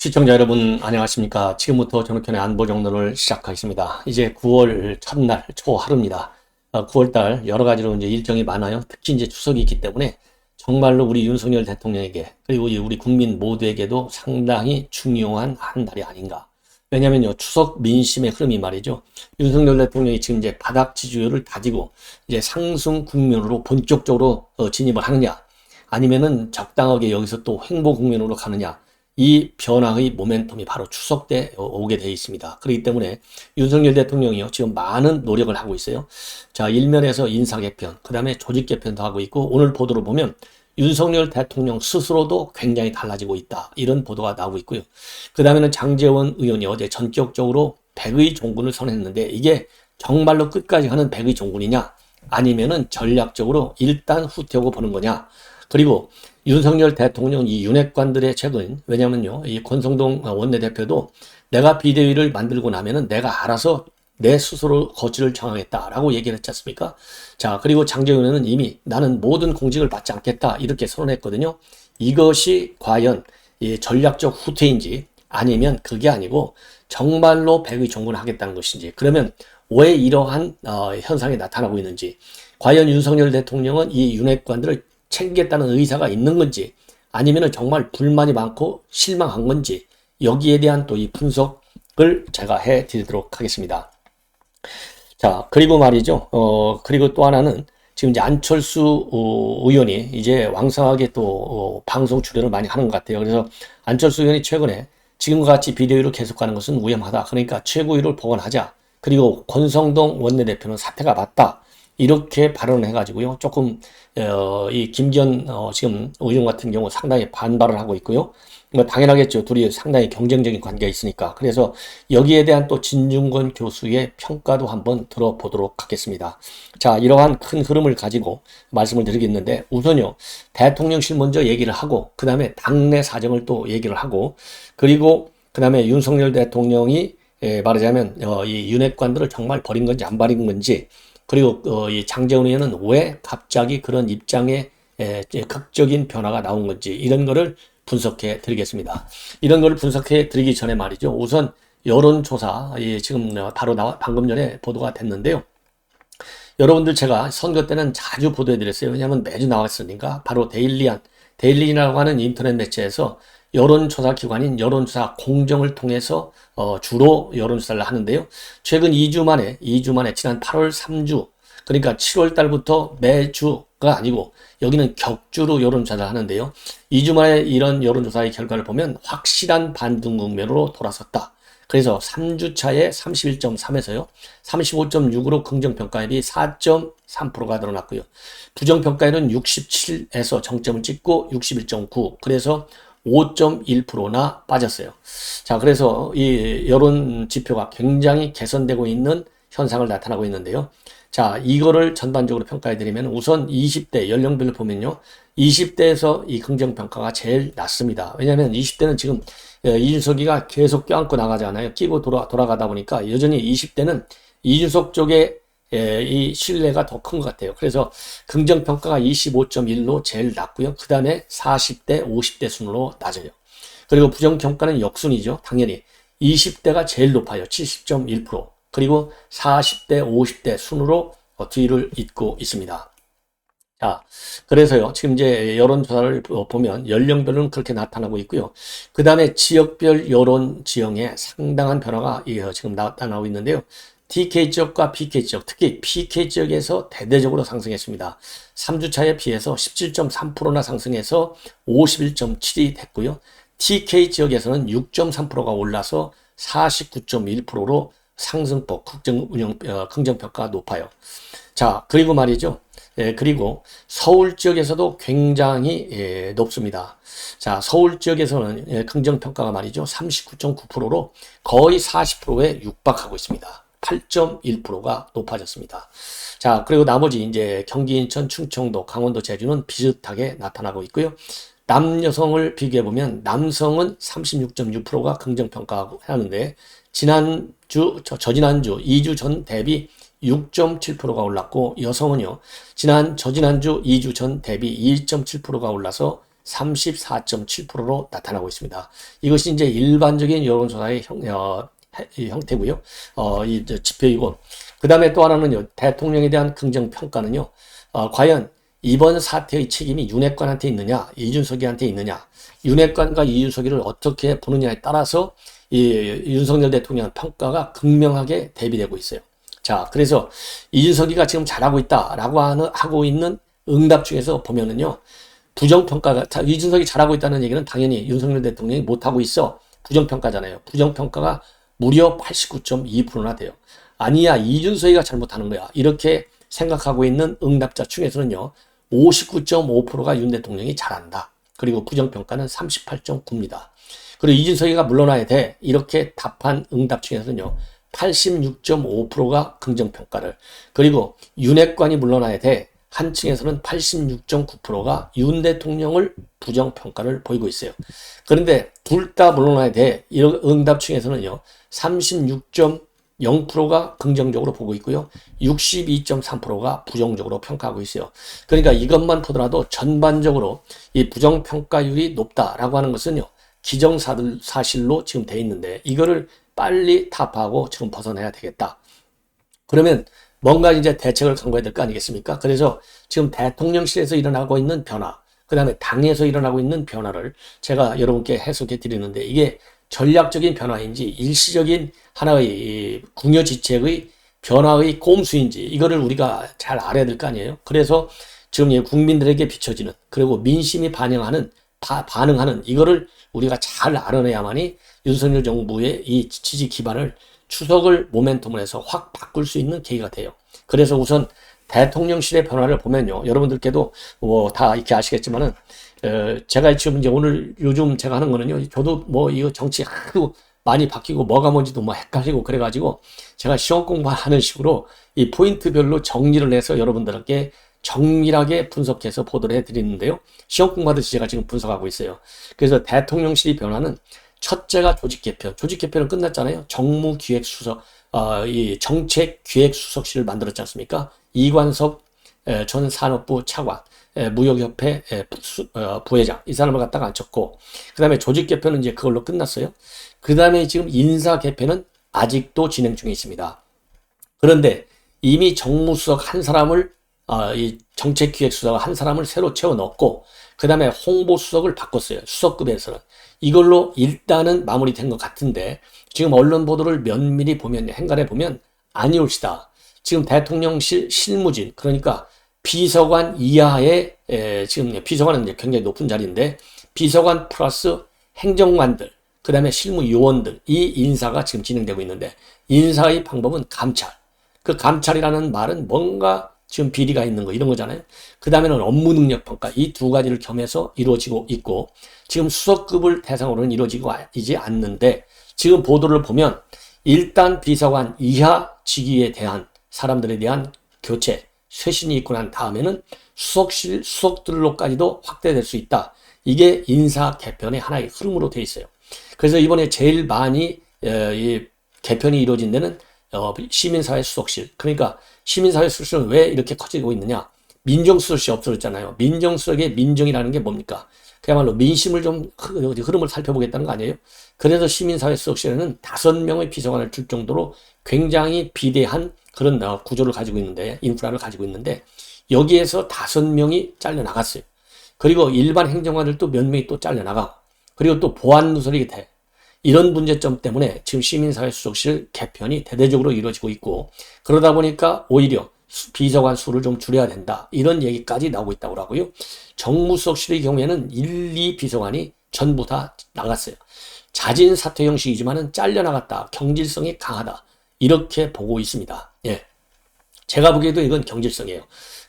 시청자 여러분 안녕하십니까. 지금부터 전욱현의 안보정론을 시작하겠습니다. 이제 9월 첫날 초하루입니다. 9월달 여러 가지로 이제 일정이 많아요. 특히 이제 추석이 있기 때문에 정말로 우리 윤석열 대통령에게 그리고 우리 국민 모두에게도 상당히 중요한 한 달이 아닌가. 왜냐면요, 추석 민심의 흐름이 말이죠. 윤석열 대통령이 지금 이제 바닥 지지율을 다지고 이제 상승 국면으로 본격적으로 진입을 하느냐, 아니면은 적당하게 여기서 또 횡보 국면으로 가느냐. 이 변화의 모멘텀이 바로 추석 때 오게 되어 있습니다. 그렇기 때문에 윤석열 대통령이요, 지금 많은 노력을 하고 있어요. 자, 일면에서 인사 개편, 그 다음에 조직 개편도 하고 있고, 오늘 보도를 보면 윤석열 대통령 스스로도 굉장히 달라지고 있다. 이런 보도가 나오고 있고요. 그 다음에는 장제원 의원이 어제 전격적으로 백의 종군을 선언했는데, 이게 정말로 끝까지 가는 백의 종군이냐, 아니면은 전략적으로 일단 후퇴하고 보는 거냐. 그리고 윤석열 대통령 이 윤핵관들의 최근, 왜냐면요, 이 권성동 원내대표도 내가 비대위를 만들고 나면은 내가 알아서 내 스스로 거취를 정하겠다라고 얘기를 했지 않습니까? 자, 그리고 장제원은 이미 나는 모든 공직을 받지 않겠다 이렇게 선언했거든요. 이것이 과연 이 전략적 후퇴인지, 아니면 그게 아니고 정말로 백의 종군을 하겠다는 것인지, 그러면 왜 이러한 현상이 나타나고 있는지, 과연 윤석열 대통령은 이 윤핵관들을 챙기겠다는 의사가 있는 건지, 아니면 정말 불만이 많고 실망한 건지, 여기에 대한 또 이 분석을 제가 해 드리도록 하겠습니다. 자, 그리고 말이죠. 그리고 또 하나는 지금 이제 안철수 의원이 이제 왕성하게 또 방송 출연을 많이 하는 것 같아요. 그래서 안철수 의원이 최근에 지금과 같이 비대위로 계속 가는 것은 위험하다. 그러니까 최고위를 복원하자. 그리고 권성동 원내대표는 사퇴가 맞다. 이렇게 발언을 해가지고요. 조금, 이 김기현, 지금 의원 같은 경우 상당히 반발을 하고 있고요. 뭐 당연하겠죠. 둘이 상당히 경쟁적인 관계가 있으니까. 그래서 여기에 대한 또 진중권 교수의 평가도 한번 들어보도록 하겠습니다. 자, 이러한 큰 흐름을 가지고 말씀을 드리겠는데, 우선요, 대통령실 먼저 얘기를 하고, 그 다음에 당내 사정을 또 얘기를 하고, 그리고 그 다음에 윤석열 대통령이 말하자면, 이 윤핵관들을 정말 버린 건지 안 버린 건지, 그리고 이 장제원 의원은 왜 갑자기 그런 입장에 극적인 변화가 나온 건지, 이런 거를 분석해 드리겠습니다. 이런 거를 분석해 드리기 전에 말이죠. 우선 여론조사, 지금 바로 방금 전에 보도가 됐는데요. 여러분들 제가 선거 때는 자주 보도해 드렸어요. 왜냐하면 매주 나왔으니까. 바로 데일리라고 하는 인터넷 매체에서 여론조사 기관인 여론조사 공정을 통해서 주로 여론조사를 하는데요. 최근 2주 만에 지난 8월 3주, 그러니까 7월 달부터 매주가 아니고 여기는 격주로 여론조사를 하는데요. 2주 만에 이런 여론조사의 결과를 보면 확실한 반등 국면으로 돌아섰다. 그래서 3주 차에 31.3에서요. 35.6으로 긍정평가율이 4.3%가 늘어났고요. 부정평가율은 67에서 정점을 찍고 61.9. 그래서 5.1%나 빠졌어요. 자, 그래서 이 여론 지표가 굉장히 개선되고 있는 현상을 나타나고 있는데요. 자, 이거를 전반적으로 평가해드리면 우선 20대 연령별로 보면요. 20대에서 이 긍정평가가 제일 낮습니다. 왜냐하면 20대는 지금 이준석이가 계속 껴안고 나가잖아요. 끼고 돌아가다 보니까 여전히 20대는 이준석 쪽에 이 신뢰가 더 큰 것 같아요. 그래서 긍정평가가 25.1로 제일 낮고요. 그 다음에 40대, 50대 순으로 낮아요. 그리고 부정평가는 역순이죠. 당연히 20대가 제일 높아요. 70.1%. 그리고 40대, 50대 순으로 뒤를 잇고 있습니다. 자, 그래서요, 지금 이제 여론조사를 보면 연령별로는 그렇게 나타나고 있고요. 그 다음에 지역별 여론 지형에 상당한 변화가 지금 나타나고 있는데요. TK 지역과 PK 지역, 특히 PK 지역에서 대대적으로 상승했습니다. 3주 차에 비해서 17.3%나 상승해서 51.7이 됐고요. TK 지역에서는 6.3%가 올라서 49.1%로 상승폭, 긍정평가가 높아요. 자, 그리고 말이죠. 그리고 서울 지역에서도 굉장히 높습니다. 자, 서울 지역에서는 긍정평가가 말이죠. 39.9%로 거의 40%에 육박하고 있습니다. 8.1%가 높아졌습니다. 자, 그리고 나머지 이제 경기, 인천, 충청도, 강원도, 제주는 비슷하게 나타나고 있고요. 남여성을 비교해보면 남성은 36.6%가 긍정평가하고 하는데 저지난주 2주 전 대비 6.7%가 올랐고, 여성은요, 저지난주 2주 전 대비 1.7%가 올라서 34.7%로 나타나고 있습니다. 이것이 이제 일반적인 여론조사의 형태고요. 이 지표이고, 그 다음에 또 하나는요, 대통령에 대한 긍정평가는요, 과연 이번 사태의 책임이 윤핵관한테 있느냐, 이준석이한테 있느냐, 윤핵관과 이준석이를 어떻게 보느냐에 따라서 이 윤석열 대통령 평가가 극명하게 대비되고 있어요. 자, 그래서 이준석이가 지금 잘하고 있다라고 하고 있는 응답 중에서 보면은요, 부정평가가, 이준석이 잘하고 있다는 얘기는 당연히 윤석열 대통령이 못하고 있어. 부정평가잖아요. 부정평가가 무려 89.2%나 돼요. 아니야, 이준석이가 잘못하는 거야. 이렇게 생각하고 있는 응답자 중에서는요, 59.5%가 윤 대통령이 잘한다. 그리고 부정평가는 38.9입니다. 그리고 이준석이가 물러나야 돼. 이렇게 답한 응답 중에서는요, 86.5%가 긍정평가를, 그리고 윤핵관이 물러나야 돼. 한층에서는 86.9%가 윤 대통령을 부정평가를 보이고 있어요. 그런데 둘 다 물러나야 돼. 이런 응답 중에서는요, 36.0%가 긍정적으로 보고 있고요. 62.3%가 부정적으로 평가하고 있어요. 그러니까 이것만 보더라도 전반적으로 이 부정평가율이 높다라고 하는 것은요, 기정사실로 지금 돼 있는데 이거를 빨리 타파하고 지금 벗어나야 되겠다. 그러면 뭔가 이제 대책을 강구해야 될 거 아니겠습니까? 그래서 지금 대통령실에서 일어나고 있는 변화, 그 다음에 당에서 일어나고 있는 변화를 제가 여러분께 해석해 드리는데, 이게 전략적인 변화인지 일시적인 하나의 궁여지책의 변화의 꼼수인지 이거를 우리가 잘 알아야 될 거 아니에요. 그래서 지금 국민들에게 비춰지는, 그리고 민심이 반영하는 반응하는 이거를 우리가 잘 알아내야만이 윤석열 정부의 이 지지 기반을 추석을 모멘텀을 해서 확 바꿀 수 있는 계기가 돼요. 그래서 우선 대통령실의 변화를 보면요, 여러분들께도 뭐 다 이렇게 아시겠지만은 제가 지금 이제 오늘 요즘 제가 하는 거는요, 저도 뭐 이거 정치 하도 많이 바뀌고 뭐가 뭔지도 뭐 헷갈리고 그래가지고 제가 시험 공부하는 식으로 이 포인트별로 정리를 해서 여러분들께 정밀하게 분석해서 보도를 해드리는데요. 시험 공부하듯이 제가 지금 분석하고 있어요. 그래서 대통령실의 변화는 첫째가 조직 개편. 조직 개편은 끝났잖아요. 정무기획수석, 이 정책기획수석실을 만들었지 않습니까? 이관섭 전 산업부 차관, 무역협회 부회장, 이 사람을 갖다가 앉혔고, 그 다음에 조직 개편은 이제 그걸로 끝났어요. 그 다음에 지금 인사 개편은 아직도 진행 중에 있습니다. 그런데 이미 정무수석 한 사람을, 이 정책기획수석 한 사람을 새로 채워 넣었고, 그 다음에 홍보수석을 바꿨어요. 수석급에서는. 이걸로 일단은 마무리된 것 같은데, 지금 언론 보도를 면밀히 보면, 행간해 보면 아니올시다. 지금 대통령실 실무진, 그러니까 비서관 이하의, 지금 비서관은 이제 굉장히 높은 자리인데, 비서관 플러스 행정관들, 그 다음에 실무요원들, 이 인사가 지금 진행되고 있는데, 인사의 방법은 감찰. 그 감찰이라는 말은 뭔가 지금 비리가 있는 거, 이런 거잖아요. 그 다음에는 업무 능력 평가, 이 두 가지를 겸해서 이루어지고 있고, 지금 수석급을 대상으로는 이루어지지 않는데, 지금 보도를 보면 일단 비서관 이하 직위에 대한 사람들에 대한 교체, 쇄신이 있고 난 다음에는 수석들로까지도 확대될 수 있다. 이게 인사 개편의 하나의 흐름으로 되어 있어요. 그래서 이번에 제일 많이 이 개편이 이루어진 데는 시민사회 수석실. 그러니까 시민사회 수석실은 왜 이렇게 커지고 있느냐? 민정수석실이 없어졌잖아요. 민정수석의 민정이라는 게 뭡니까? 그야말로 민심을 좀 흐름을 살펴보겠다는 거 아니에요? 그래서 시민사회 수석실에는 5명의 비서관을 줄 정도로 굉장히 비대한 그런 구조를 가지고 있는데, 인프라를 가지고 있는데, 여기에서 5명이 잘려나갔어요. 그리고 일반 행정관들도 몇 명이 또 잘려나가고, 그리고 또 보안 누설이 돼. 이런 문제점 때문에 지금 시민사회 수석실 개편이 대대적으로 이루어지고 있고, 그러다 보니까 오히려 비서관 수를 좀 줄여야 된다. 이런 얘기까지 나오고 있다고 하고요. 정무수석실의 경우에는 1, 2 비서관이 전부 다 나갔어요. 자진 사퇴 형식이지만은 잘려나갔다. 경질성이 강하다. 이렇게 보고 있습니다. 예. 제가 보기에도 이건 경질성이에요.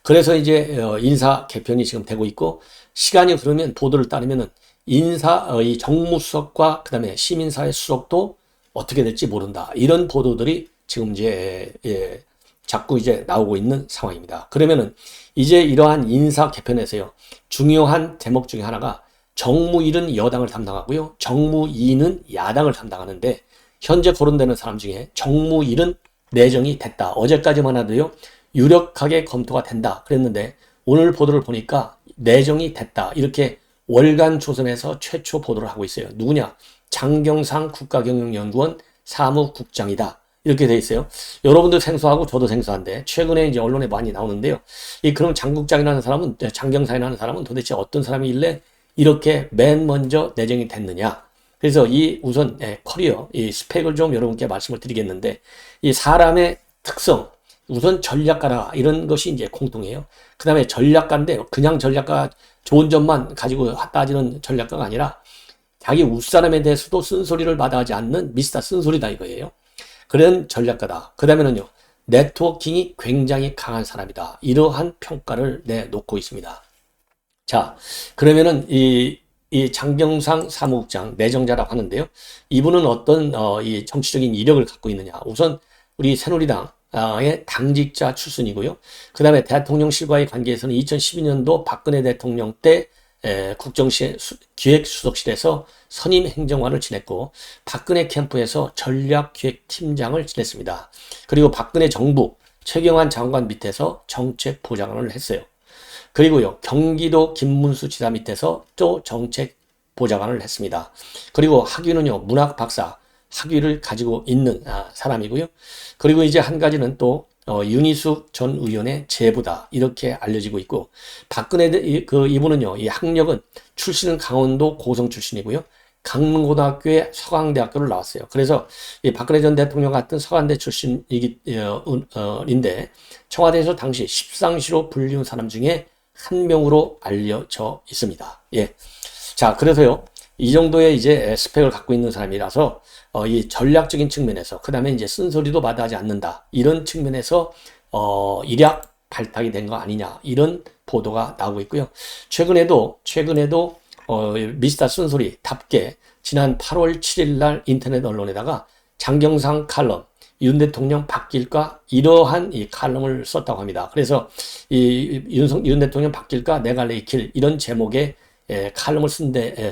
그래서 이제 인사 개편이 지금 되고 있고, 시간이 흐르면 보도를 따르면은 이 정무수석과 그 다음에 시민사회 수석도 어떻게 될지 모른다. 이런 보도들이 지금 이제 자꾸 이제 나오고 있는 상황입니다. 그러면은 이제 이러한 인사 개편에서요, 중요한 대목 중에 하나가 정무1은 여당을 담당하고요, 정무2는 야당을 담당하는데, 현재 거론되는 사람 중에 정무1은 내정이 됐다. 어제까지만 하도요, 유력하게 검토가 된다 그랬는데, 오늘 보도를 보니까 내정이 됐다. 이렇게 월간 조선에서 최초 보도를 하고 있어요. 누구냐? 장경상 국가경영연구원 사무국장이다. 이렇게 돼 있어요. 여러분도 생소하고 저도 생소한데 최근에 이제 언론에 많이 나오는데요. 그럼 장국장이라는 사람은 장경상이라는 사람은 도대체 어떤 사람이길래 이렇게 맨 먼저 내정이 됐느냐? 그래서 이 우선 커리어 이 스펙을 좀 여러분께 말씀을 드리겠는데 이 사람의 특성 우선 전략가라 이런 것이 이제 공통이에요. 그 다음에 전략가인데 그냥 전략가 좋은 점만 가지고 따지는 전략가가 아니라 자기 윗사람에 대해서도 쓴소리를 마다하지 않는 미스터 쓴소리다 이거예요. 그런 전략가다. 그 다음에는요. 네트워킹이 굉장히 강한 사람이다. 이러한 평가를 내놓고 있습니다. 자, 그러면은 이 장경상 사무국장 내정자라고 하는데요. 이분은 어떤 이 정치적인 이력을 갖고 있느냐. 우선 우리 새누리당의 당직자 출신이고요. 그 다음에 대통령실과의 관계에서는 2012년도 박근혜 대통령 때 기획수석실에서 선임 행정관을 지냈고 박근혜 캠프에서 전략기획팀장을 지냈습니다. 그리고 박근혜 정부 최경환 장관 밑에서 정책보좌관을 했어요. 그리고요 경기도 김문수 지사 밑에서 또 정책보좌관을 했습니다. 그리고 학위는요 문학 박사 학위를 가지고 있는 사람이고요. 그리고 이제 한 가지는 또 윤희숙 전 의원의 제부다 이렇게 알려지고 있고 박근혜 이분은요 이 학력은 출신은 강원도 고성 출신이고요. 강릉고등학교에 서강대학교를 나왔어요. 그래서 이 박근혜 전 대통령 같은 서강대 출신인데 청와대에서 당시 십상시로 불리운 사람 중에 한 명으로 알려져 있습니다. 예. 자, 그래서요. 이 정도의 이제 스펙을 갖고 있는 사람이라서 이 전략적인 측면에서 그다음에 이제 쓴소리도 마다하지 않는다. 이런 측면에서 일약 발탁이 된 거 아니냐. 이런 보도가 나오고 있고요. 최근에도 미스터 쓴소리답게 지난 8월 7일 날 인터넷 언론에다가 장경상 칼럼 윤 대통령 바뀔까 이러한 이 칼럼을 썼다고 합니다. 그래서 이 윤 대통령 바뀔까 내 갈래 이 길 이런 제목의 칼럼을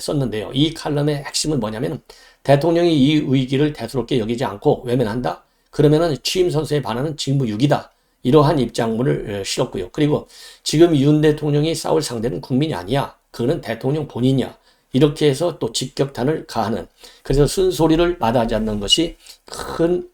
썼는데요. 이 칼럼의 핵심은 뭐냐면 대통령이 이 위기를 대수롭게 여기지 않고 외면한다. 그러면은 취임 선서에 반하는 직무유기다. 이러한 입장문을 실었고요. 그리고 지금 윤 대통령이 싸울 상대는 국민이 아니야. 그거는 대통령 본인이야. 이렇게 해서 또 직격탄을 가하는. 그래서 쓴소리를 마다하지 않는 것이 큰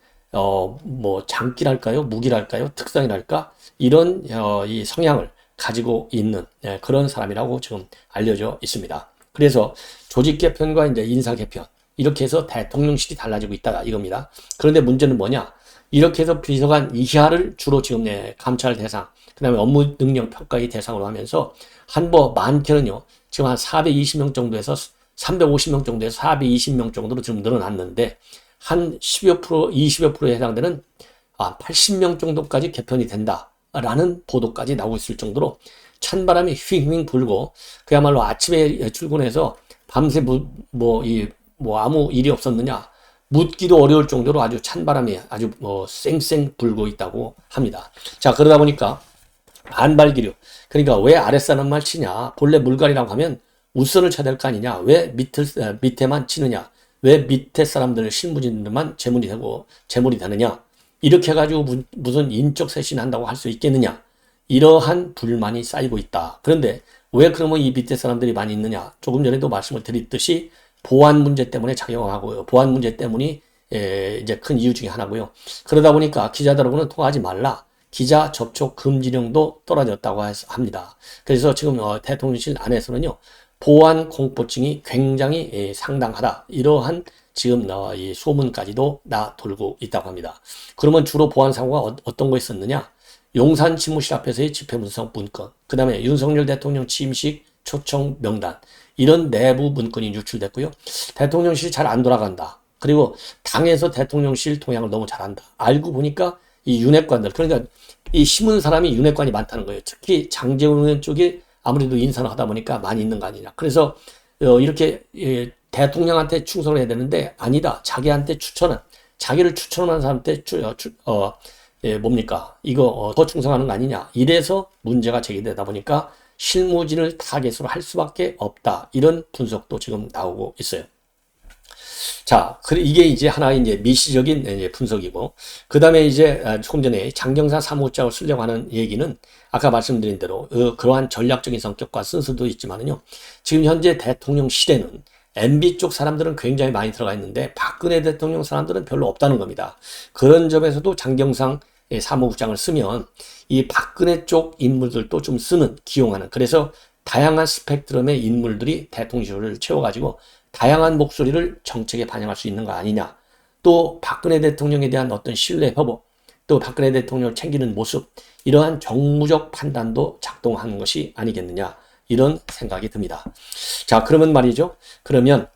장기랄까요? 무기랄까요? 특성이랄까? 이런 이 성향을 가지고 있는 그런 사람이라고 지금 알려져 있습니다. 그래서 조직 개편과 이제 인사 개편 이렇게 해서 대통령실이 달라지고 있다 이겁니다. 그런데 문제는 뭐냐? 이렇게 해서 비서관 이하를 주로 지금 감찰 대상, 그다음에 업무 능력 평가의 대상으로 하면서 많게는요. 지금 한 420명 정도에서 350명 정도에서 420명 정도로 지금 늘어났는데 한 10여 프로, 20여 프로에 해당되는 80명 정도까지 개편이 된다라는 보도까지 나오고 있을 정도로 찬바람이 휘휘 불고 그야말로 아침에 출근해서 밤새 아무 일이 없었느냐 묻기도 어려울 정도로 아주 찬바람이 아주 쌩쌩 불고 있다고 합니다. 자, 그러다 보니까 반발기류. 그러니까 왜 아랫사람만 치냐? 본래 물갈이라고 하면 윗선을 쳐야 될 거 아니냐? 왜 밑에만 치느냐? 왜 밑에 사람들 실무진들만 재물이 되느냐? 이렇게 해가지고 무슨 인적 쇄신한다고 할 수 있겠느냐? 이러한 불만이 쌓이고 있다. 그런데 왜 그러면 이 밑에 사람들이 많이 있느냐? 조금 전에도 말씀을 드렸듯이 보안 문제 때문에 작용하고요. 보안 문제 때문이 이제 큰 이유 중에 하나고요. 그러다 보니까 기자들하고는 통화하지 말라. 기자 접촉 금지령도 떨어졌다고 합니다. 그래서 지금 대통령실 안에서는요. 보안 공포증이 굉장히 상당하다. 이러한 지금 이 소문까지도 돌고 있다고 합니다. 그러면 주로 보안 사고가 어떤 거 있었느냐? 용산 집무실 앞에서의 집회문서 문건, 그 다음에 윤석열 대통령 취임식 초청 명단, 이런 내부 문건이 유출됐고요. 대통령실이 잘 안 돌아간다. 그리고 당에서 대통령실 동향을 너무 잘한다. 알고 보니까 이 윤핵관들, 그러니까 이 심은 사람이 윤핵관이 많다는 거예요. 특히 장제원 의원 쪽이 아무래도 인사를 하다 보니까 많이 있는 거 아니냐. 그래서 이렇게 대통령한테 충성을 해야 되는데 아니다. 자기한테 자기를 추천하는 사람한테 이거 더 충성하는 거 아니냐. 이래서 문제가 제기되다 보니까 실무진을 타겟으로 할 수밖에 없다. 이런 분석도 지금 나오고 있어요. 자, 이게 이제 하나의 이제 미시적인 이제 분석이고, 그 다음에 이제 조금 전에 장경사 사무국장을 쓰려고 하는 얘기는 아까 말씀드린 대로 그러한 전략적인 성격과 순수도 있지만은요, 지금 현재 대통령실에는 MB 쪽 사람들은 굉장히 많이 들어가 있는데 박근혜 대통령 사람들은 별로 없다는 겁니다. 그런 점에서도 장경상 사무국장을 쓰면 이 박근혜 쪽 인물들도 좀 쓰는, 기용하는, 그래서 다양한 스펙트럼의 인물들이 대통령실을 채워가지고 다양한 목소리를 정책에 반영할 수 있는 거 아니냐. 또 박근혜 대통령에 대한 어떤 신뢰 회복, 또 박근혜 대통령을 챙기는 모습, 이러한 정무적 판단도 작동하는 것이 아니겠느냐. 이런 생각이 듭니다. 자, 그러면 말이죠. 그러면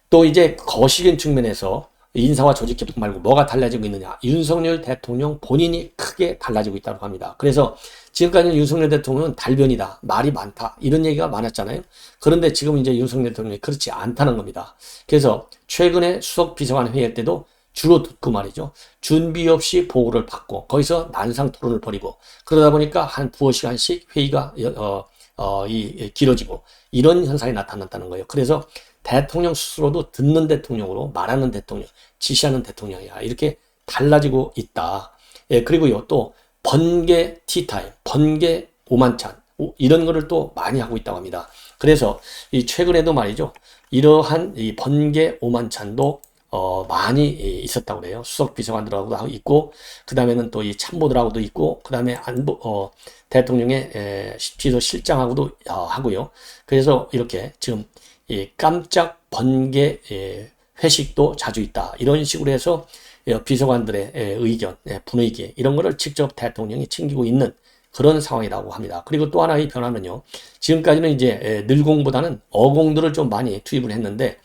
또 이제 거시적인 측면에서 인사와 조직 개혁 말고 뭐가 달라지고 있느냐. 윤석열 대통령 본인이 크게 달라지고 있다고 합니다. 그래서 지금까지는 윤석열 대통령은 달변이다, 말이 많다, 이런 얘기가 많았잖아요. 그런데 지금 이제 윤석열 대통령이 그렇지 않다는 겁니다. 그래서 최근에 수석 비서관 회의 때도 주로 듣고 말이죠. 준비 없이 보고를 받고 거기서 난상 토론을 벌이고 그러다 보니까 한 두어 시간씩 회의가 길어지고 이런 현상이 나타났다는 거예요. 그래서 대통령 스스로도 듣는 대통령으로 말하는 대통령, 지시하는 대통령이야. 이렇게 달라지고 있다. 예, 그리고요, 또 번개 티타임, 번개 오만찬, 이런 거를 또 많이 하고 있다고 합니다. 그래서 이 최근에도 말이죠. 이러한 이 번개 오만찬도 많이 있었다고 그래요. 수석 비서관들하고도 있고, 그 다음에는 또 이 참모들하고도 있고, 그 다음에 대통령의 비서실장하고도 하고요. 그래서 이렇게 지금 이 깜짝 번개 회식도 자주 있다. 이런 식으로 해서 비서관들의 의견, 분위기, 이런 거를 직접 대통령이 챙기고 있는 그런 상황이라고 합니다. 그리고 또 하나의 변화는요. 지금까지는 이제 늘공보다는 어공들을 좀 많이 투입을 했는데,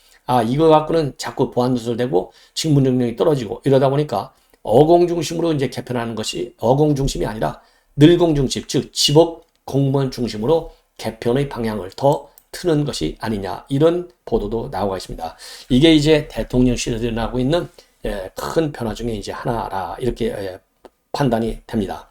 이거 갖고는 자꾸 보안 누설되고 직무 능력이 떨어지고 이러다 보니까 어공 중심으로 이제 개편하는 것이 어공 중심이 아니라 늘공 중심, 즉 지법 공무원 중심으로 개편의 방향을 더 트는 것이 아니냐, 이런 보도도 나오고 있습니다. 이게 이제 대통령실에서 일어나고 있는 큰 변화 중에 이제 하나라, 이렇게 판단이 됩니다.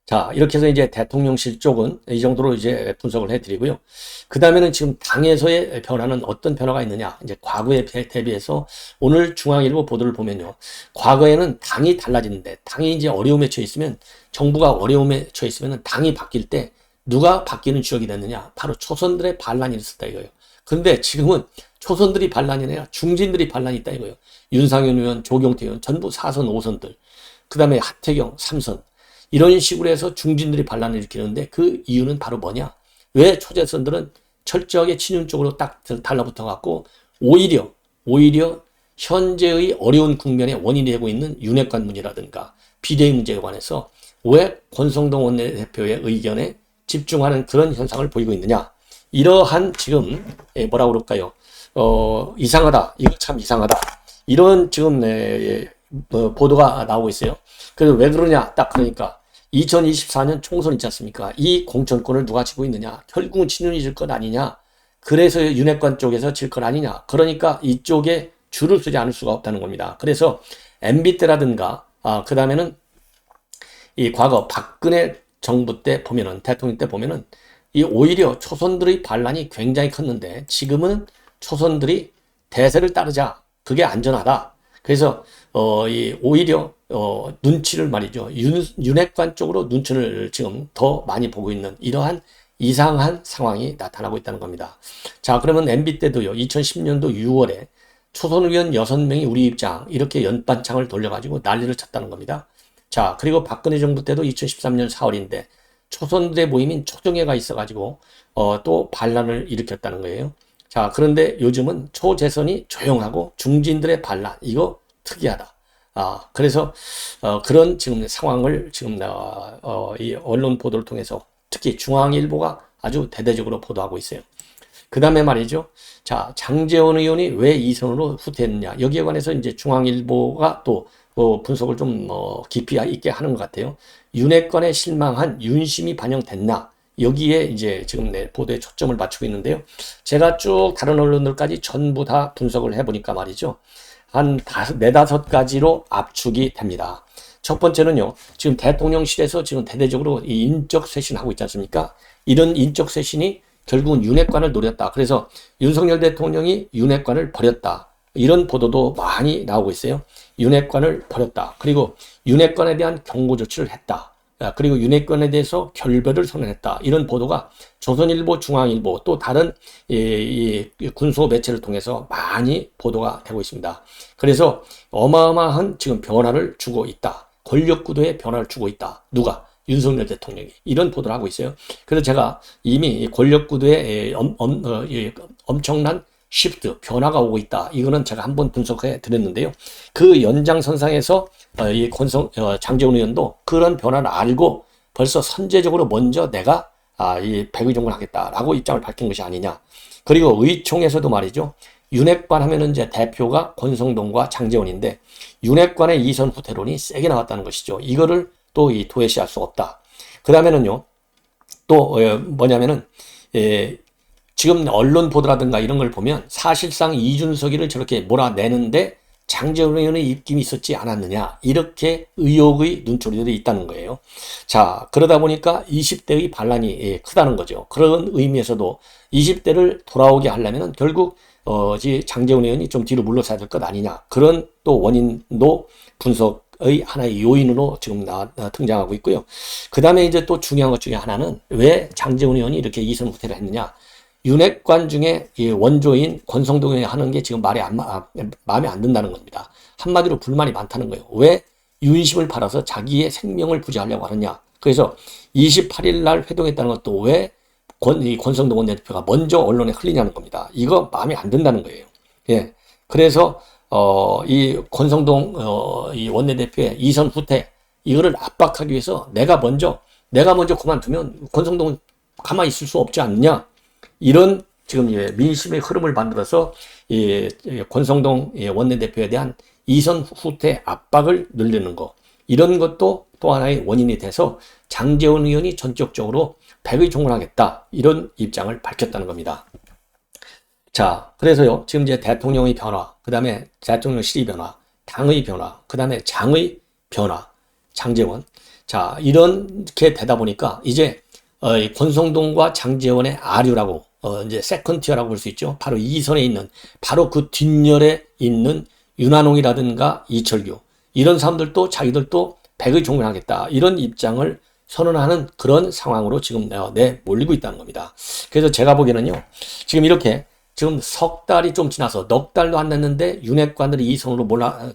자, 이렇게 해서 이제 대통령실 쪽은 이 정도로 이제 분석을 해드리고요. 그 다음에는 지금 당에서의 변화는 어떤 변화가 있느냐. 이제 과거에 대비해서 오늘 중앙일보 보도를 보면요. 과거에는 당이 달라지는데, 당이 이제 어려움에 처해 있으면, 정부가 어려움에 처해 있으면 당이 바뀔 때 누가 바뀌는 지역이 됐느냐. 바로 초선들의 반란이 있었다 이거예요. 근데 지금은 초선들이 반란이 아니라 중진들이 반란이 있다 이거예요. 윤상현 의원, 조경태 의원, 전부 4선, 5선들. 그 다음에 하태경, 3선. 이런 식으로 해서 중진들이 반란을 일으키는데 그 이유는 바로 뭐냐? 왜 초재선들은 철저하게 친윤 쪽으로 딱 달라붙어 갖고 오히려 현재의 어려운 국면의 원인이 되고 있는 윤핵관 문제라든가 비대위 문제에 관해서 왜 권성동 원내대표의 의견에 집중하는 그런 현상을 보이고 있느냐? 이러한 지금 뭐라고 그럴까요? 이상하다. 이거 참 이상하다. 이런 지금 보도가 나오고 있어요. 그래서 왜 그러냐? 딱 그러니까 2024년 총선 있지 않습니까? 이 공천권을 누가 쥐고 있느냐? 결국은 친윤이 질 것 아니냐? 그래서 윤핵관 쪽에서 질 것 아니냐? 그러니까 이쪽에 줄을 서지 않을 수가 없다는 겁니다. 그래서 MB 때라든가 그 다음에는 이 과거 박근혜 정부 때 보면은, 대통령 때 보면은 이 오히려 초선들의 반란이 굉장히 컸는데 지금은 초선들이 대세를 따르자, 그게 안전하다. 그래서 오히려 눈치를 말이죠. 윤핵관 쪽으로 눈치를 지금 더 많이 보고 있는 이러한 이상한 상황이 나타나고 있다는 겁니다. 자, 그러면 MB 때도요. 2010년도 6월에 초선 의원 6명이 우리 입장, 이렇게 연반창을 돌려가지고 난리를 쳤다는 겁니다. 자, 그리고 박근혜 정부 때도 2013년 4월인데 초선들의 모임인 초정회가 있어가지고 또 반란을 일으켰다는 거예요. 자, 그런데 요즘은 초재선이 조용하고 중진들의 반란, 이거 특이하다. 그래서 그런 지금 상황을 지금 이 언론 보도를 통해서 특히 중앙일보가 아주 대대적으로 보도하고 있어요. 그 다음에 말이죠. 자, 장제원 의원이 왜 2선으로 후퇴했느냐. 여기에 관해서 이제 중앙일보가 또 분석을 좀 깊이 있게 하는 것 같아요. 윤핵관에 실망한 윤심이 반영됐나. 여기에 이제 지금 보도에 초점을 맞추고 있는데요. 제가 쭉 다른 언론들까지 전부 다 분석을 해보니까 말이죠. 한 4-5가지로 압축이 됩니다. 첫 번째는요. 지금 대통령실에서 지금 대대적으로 이 인적 쇄신하고 있지 않습니까? 이런 인적 쇄신이 결국은 윤핵관을 노렸다. 그래서 윤석열 대통령이 윤핵관을 버렸다. 이런 보도도 많이 나오고 있어요. 윤핵관을 버렸다. 그리고 윤핵관에 대한 경고 조치를 했다. 그리고 윤핵관에 대해서 결별을 선언했다. 이런 보도가 조선일보, 중앙일보 또 다른 이 군소 매체를 통해서 많이 보도가 되고 있습니다. 그래서 어마어마한 지금 변화를 주고 있다. 권력구도에 변화를 주고 있다. 누가? 윤석열 대통령이 이런 보도를 하고 있어요. 그래서 제가 이미 권력구도에 엄청난 시프트, 변화가 오고 있다. 이거는 제가 한번 분석해 드렸는데요. 그 연장선상에서 이 장제원 의원도 그런 변화를 알고 벌써 선제적으로 먼저 내가 이 백의종군 하겠다라고 입장을 밝힌 것이 아니냐. 그리고 의총에서도 말이죠. 윤핵관 하면은 이제 대표가 권성동과 장제원인데 윤핵관의 이선 후퇴론이 세게 나왔다는 것이죠. 이거를 또 도외시할 수 없다. 그 다음에는요. 또 뭐냐면은 지금 언론 보도라든가 이런 걸 보면 사실상 이준석이를 저렇게 몰아내는데 장제원 의원의 입김이 있었지 않았느냐 이렇게 의혹의 눈초리들이 있다는 거예요. 자, 그러다 보니까 20대의 반란이 크다는 거죠. 그런 의미에서도 20대를 돌아오게 하려면 결국 장제원 의원이 좀 뒤로 물러서야 될 것 아니냐. 그런 또 원인도 분석의 하나의 요인으로 지금 등장하고 있고요. 그 다음에 이제 또 중요한 것 중에 하나는 왜 장제원 의원이 이렇게 이선 후퇴를 했느냐. 윤핵관 중에 원조인 권성동 의원이 하는 게 지금 마음에 안 든다는 겁니다. 한마디로 불만이 많다는 거예요. 왜 윤심을 팔아서 자기의 생명을 부지하려고 하느냐. 그래서 28일 날 회동했다는 것도 왜 권성동 원내대표가 먼저 언론에 흘리냐는 겁니다. 이거 마음에 안 든다는 거예요. 예. 그래서 이 권성동 이 원내대표의 이선 후퇴 이거를 압박하기 위해서 내가 먼저 그만두면 권성동은 가만히 있을 수 없지 않느냐. 이런 지금 민심의 흐름을 만들어서 권성동 원내대표에 대한 이선 후퇴 압박을 늘리는 거 이런 것도 또 하나의 원인이 돼서 장제원 의원이 전격적으로 백의종군하겠다 이런 입장을 밝혔다는 겁니다. 자, 그래서요 지금 이제 대통령의 변화, 그 다음에 대통령실의 변화, 당의 변화, 그 다음에 장의 변화, 장제원. 자, 이렇게 되다 보니까 이제 권성동과 장제원의 아류라고 이제 세컨티어라고 볼 수 있죠. 바로 이 선에 있는 바로 그 뒷열에 있는 윤한홍이라든가 이철규 이런 사람들도 자기들도 백의종군하겠다 이런 입장을 선언하는 그런 상황으로 지금 몰리고 있다는 겁니다. 그래서 제가 보기에는요. 지금 이렇게 지금 석 달이 좀 지나서 넉 달도 안 됐는데 윤핵관들이 이 선으로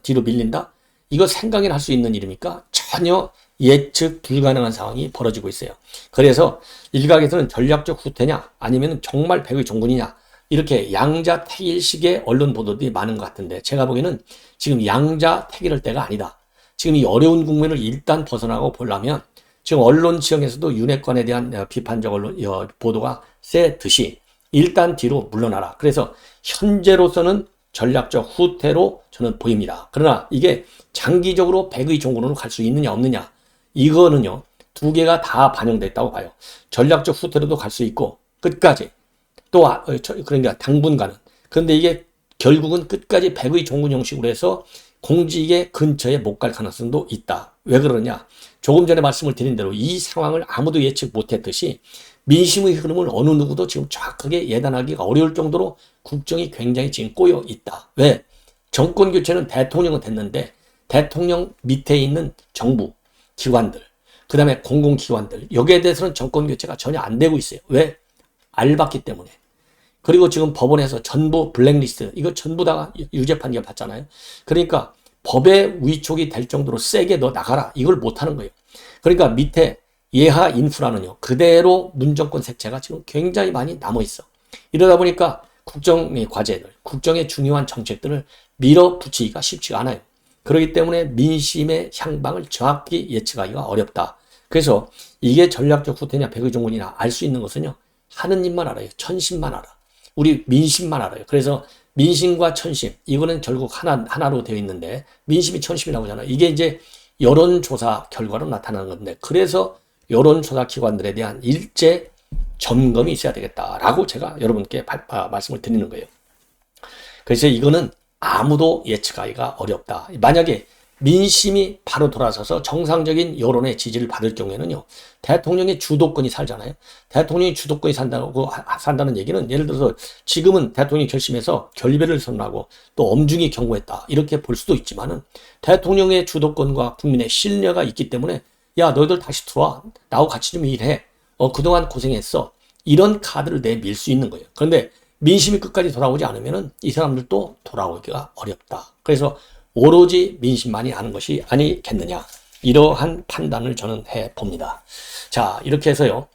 뒤로 밀린다? 이거 생각이나 할 수 있는 일입니까? 전혀 예측 불가능한 상황이 벌어지고 있어요. 그래서 일각에서는 전략적 후퇴냐 아니면 정말 백의종군이냐 이렇게 양자택일식의 언론 보도들이 많은 것 같은데 제가 보기에는 지금 양자택일할 때가 아니다. 지금 이 어려운 국면을 일단 벗어나고 보려면 지금 언론 지형에서도 윤핵관에 대한 비판적 언론 보도가 세듯이 일단 뒤로 물러나라. 그래서 현재로서는 전략적 후퇴로 저는 보입니다. 그러나 이게 장기적으로 백의종군으로 갈 수 있느냐 없느냐 이거는요 두 개가 다 반영됐다고 봐요. 전략적 후퇴로도 갈 수 있고 끝까지 또 그러니까 당분간은 그런데 이게 결국은 끝까지 백의종군 형식으로 해서 공직의 근처에 못 갈 가능성도 있다. 왜 그러냐? 조금 전에 말씀을 드린 대로 이 상황을 아무도 예측 못했듯이 민심의 흐름을 어느 누구도 지금 정확하게 예단하기가 어려울 정도로 국정이 굉장히 지금 꼬여 있다. 왜? 정권 교체는 대통령은 됐는데 대통령 밑에 있는 정부, 기관들, 그 다음에 공공기관들 여기에 대해서는 정권 교체가 전혀 안 되고 있어요. 왜? 앓았기 때문에. 그리고 지금 법원에서 전부 블랙리스트 이거 전부 다 유죄 판결 받잖아요. 그러니까 법의 위촉이 될 정도로 세게 너 나가라 이걸 못하는 거예요. 그러니까 밑에 예하 인프라는요 그대로 문정권 색채가 지금 굉장히 많이 남아있어. 이러다 보니까 국정의 과제들, 국정의 중요한 정책들을 밀어붙이기가 쉽지가 않아요. 그렇기 때문에 민심의 향방을 정확히 예측하기가 어렵다. 그래서 이게 전략적 후퇴냐 백의종군이냐 알 수 있는 것은요 하느님만 알아요. 천심만 알아. 우리 민심만 알아요. 그래서 민심과 천심 이거는 결국 하나로 되어 있는데 민심이 천심이라고 하잖아요. 이게 이제 여론조사 결과로 나타나는 건데 그래서 여론조사 기관들에 대한 일제 점검이 있어야 되겠다라고 제가 여러분께 말씀을 드리는 거예요. 그래서 이거는 아무도 예측하기가 어렵다. 만약에 민심이 바로 돌아서서 정상적인 여론의 지지를 받을 경우에는요, 대통령의 주도권이 살잖아요. 대통령이 주도권이 산다는 얘기는 예를 들어서 지금은 대통령이 결심해서 결배를 선언하고 또 엄중히 경고했다. 이렇게 볼 수도 있지만은 대통령의 주도권과 국민의 신뢰가 있기 때문에 야, 너희들 다시 들어와. 나하고 같이 좀 일해. 그동안 고생했어. 이런 카드를 내밀 수 있는 거예요. 그런데 민심이 끝까지 돌아오지 않으면은 이 사람들도 돌아오기가 어렵다. 그래서 오로지 민심만이 아는 것이 아니겠느냐. 이러한 판단을 저는 해 봅니다. 자, 이렇게 해서요.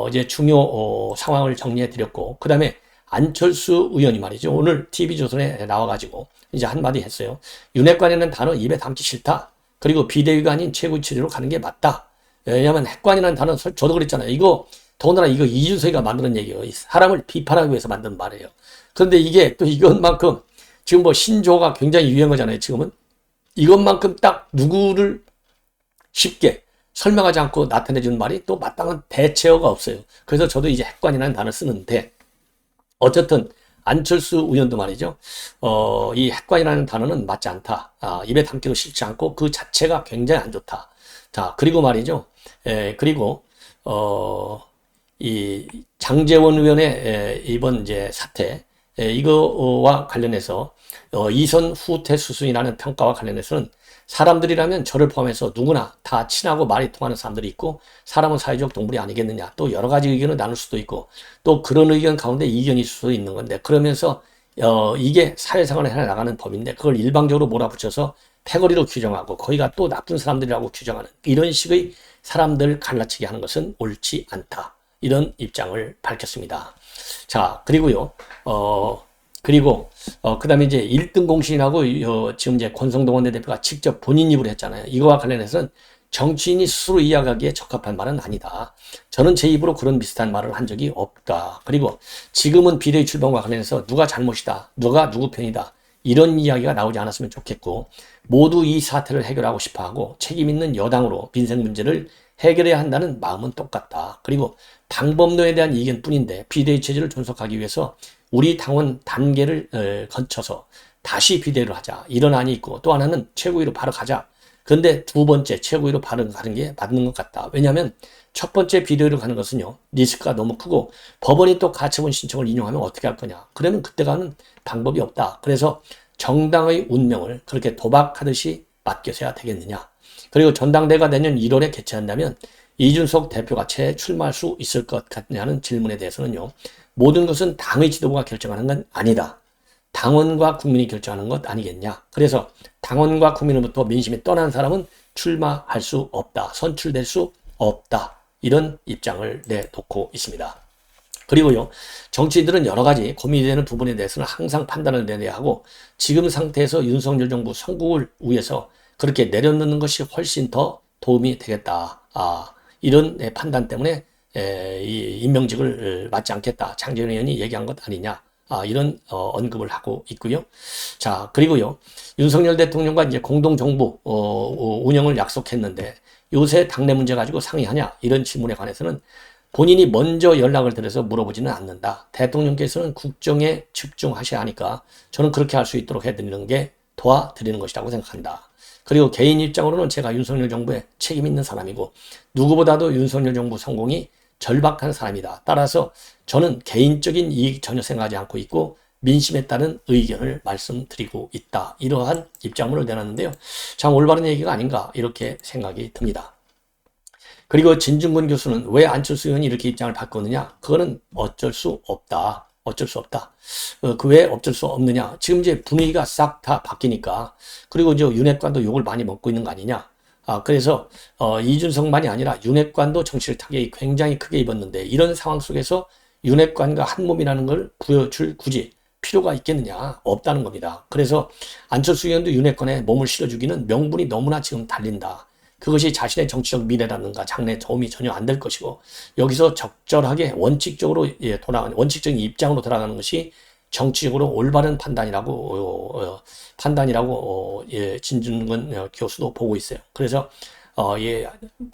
이제 중요 상황을 정리해 드렸고, 그 다음에 안철수 의원이 말이죠. 오늘 TV조선에 나와가지고 이제 한마디 했어요. 윤핵관이라는 단어 입에 담기 싫다. 그리고 비대위가 아닌 최고위 체제로 가는 게 맞다. 왜냐하면 핵관이라는 단어 저도 그랬잖아요. 더군다나 이거 이준석이가 만드는 얘기예요. 사람을 비판하기 위해서 만든 말이에요. 그런데 이게 또 이것만큼 지금 뭐 신조어가 굉장히 유행어잖아요. 지금은 이것만큼 딱 누구를 쉽게 설명하지 않고 나타내주는 말이 또 마땅한 대체어가 없어요. 그래서 저도 이제 핵관이라는 단어를 쓰는데 어쨌든 안철수 의원도 말이죠. 이 핵관이라는 단어는 맞지 않다. 입에 담기도 싫지 않고 그 자체가 굉장히 안 좋다. 자, 그리고 말이죠. 그리고 이 장제원 의원의 이번 이제 사태 이거와 관련해서 이선 후퇴 수순이라는 평가와 관련해서는 사람들이라면 저를 포함해서 누구나 다 친하고 말이 통하는 사람들이 있고 사람은 사회적 동물이 아니겠느냐. 또 여러 가지 의견을 나눌 수도 있고 또 그런 의견 가운데 이견이 있을 수도 있는 건데 그러면서 이게 사회생활을 해나가는 법인데 그걸 일방적으로 몰아붙여서 패거리로 규정하고 거기가 또 나쁜 사람들이라고 규정하는 이런 식의 사람들 갈라치기 하는 것은 옳지 않다. 이런 입장을 밝혔습니다. 자, 그리고요, 그 다음에 이제 1등 공신이라고 지금 이제 권성동 원내대표가 직접 본인 입으로 했잖아요. 이거와 관련해서는 정치인이 스스로 이야기하기에 적합한 말은 아니다. 저는 제 입으로 그런 비슷한 말을 한 적이 없다. 그리고 지금은 비대위 출범과 관련해서 누가 잘못이다. 누가 누구 편이다. 이런 이야기가 나오지 않았으면 좋겠고 모두 이 사태를 해결하고 싶어하고 책임 있는 여당으로 민생 문제를 해결해야 한다는 마음은 똑같다. 그리고 방법론에 대한 이견뿐인데 비대위 체제를 존속하기 위해서 우리 당원 단계를 거쳐서 다시 비대위로 하자. 이런 안이 있고 또 하나는 최고위로 바로 가자. 그런데 두 번째 최고위로 바로 가는 게 맞는 것 같다. 왜냐하면 첫 번째 비대위로 가는 것은요. 리스크가 너무 크고 법원이 또 가처분 신청을 인용하면 어떻게 할 거냐. 그러면 그때 가는 방법이 없다. 그래서 정당의 운명을 그렇게 도박하듯이 맡겨서야 되겠느냐. 그리고 전당대회가 내년 1월에 개최한다면 이준석 대표가 재출마할 수 있을 것 같냐는 질문에 대해서는요. 모든 것은 당의 지도부가 결정하는 건 아니다. 당원과 국민이 결정하는 것 아니겠냐. 그래서 당원과 국민으로부터 민심이 떠난 사람은 출마할 수 없다. 선출될 수 없다. 이런 입장을 내놓고 있습니다. 그리고요. 정치인들은 여러 가지 고민이 되는 부분에 대해서는 항상 판단을 내려야 하고 지금 상태에서 윤석열 정부 성공을 위해서 그렇게 내려놓는 것이 훨씬 더 도움이 되겠다. 이런 판단 때문에 이 임명직을 맡지 않겠다. 장제원 의원이 얘기한 것 아니냐. 이런 언급을 하고 있고요. 자, 그리고요. 윤석열 대통령과 이제 공동정부 운영을 약속했는데 요새 당내 문제 가지고 상의하냐. 이런 질문에 관해서는 본인이 먼저 연락을 드려서 물어보지는 않는다. 대통령께서는 국정에 집중하셔야 하니까 저는 그렇게 할 수 있도록 해드리는 게 도와드리는 것이라고 생각한다. 그리고 개인 입장으로는 제가 윤석열 정부에 책임 있는 사람이고 누구보다도 윤석열 정부 성공이 절박한 사람이다. 따라서 저는 개인적인 이익 전혀 생각하지 않고 있고 민심에 따른 의견을 말씀드리고 있다. 이러한 입장문을 내놨는데요. 참 올바른 얘기가 아닌가 이렇게 생각이 듭니다. 그리고 진중권 교수는 왜 안철수 의원이 이렇게 입장을 바꿨느냐? 그거는 어쩔 수 없다. 어쩔 수 없다. 그 왜 어쩔 수 없느냐? 지금 이제 분위기가 싹 다 바뀌니까. 그리고 이제 윤핵관도 욕을 많이 먹고 있는 거 아니냐? 그래서 이준석만이 아니라 윤핵관도 정치를 타격이 굉장히 크게 입었는데 이런 상황 속에서 윤핵관과 한 몸이라는 걸 보여줄 굳이 필요가 있겠느냐? 없다는 겁니다. 그래서 안철수 의원도 윤핵관에 몸을 실어주기는 명분이 너무나 지금 달린다. 그것이 자신의 정치적 미래라든가 장래에 도움이 전혀 안 될 것이고 여기서 적절하게 원칙적으로 돌아가는 원칙적인 입장으로 돌아가는 것이 정치적으로 올바른 판단이라고 진중권 교수도 보고 있어요. 그래서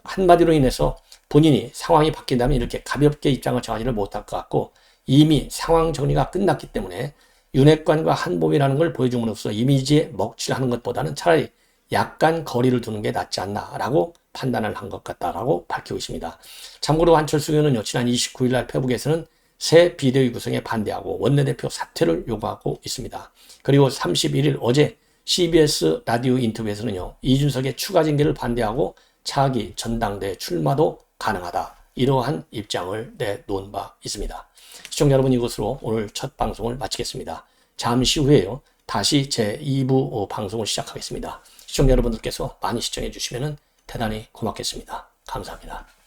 한마디로 인해서 본인이 상황이 바뀐다면 이렇게 가볍게 입장을 정하지를 못할 것 같고 이미 상황 정리가 끝났기 때문에 윤핵관과 한 몸이라는 걸 보여줌으로써 이미지에 먹칠하는 것보다는 차라리 약간 거리를 두는 게 낫지 않나라고 판단을 한 것 같다라고 밝히고 있습니다. 참고로 안철수 의원은요, 지난 29일 날 페북에서는 새 비대위 구성에 반대하고 원내대표 사퇴를 요구하고 있습니다. 그리고 31일 어제 CBS 라디오 인터뷰에서는요, 이준석의 추가 징계를 반대하고 차기 전당대 출마도 가능하다. 이러한 입장을 내놓은 바 있습니다. 시청자 여러분, 이것으로 오늘 첫 방송을 마치겠습니다. 잠시 후에요, 다시 제 2부 방송을 시작하겠습니다. 시청자 여러분들께서 많이 시청해 주시면 대단히 고맙겠습니다. 감사합니다.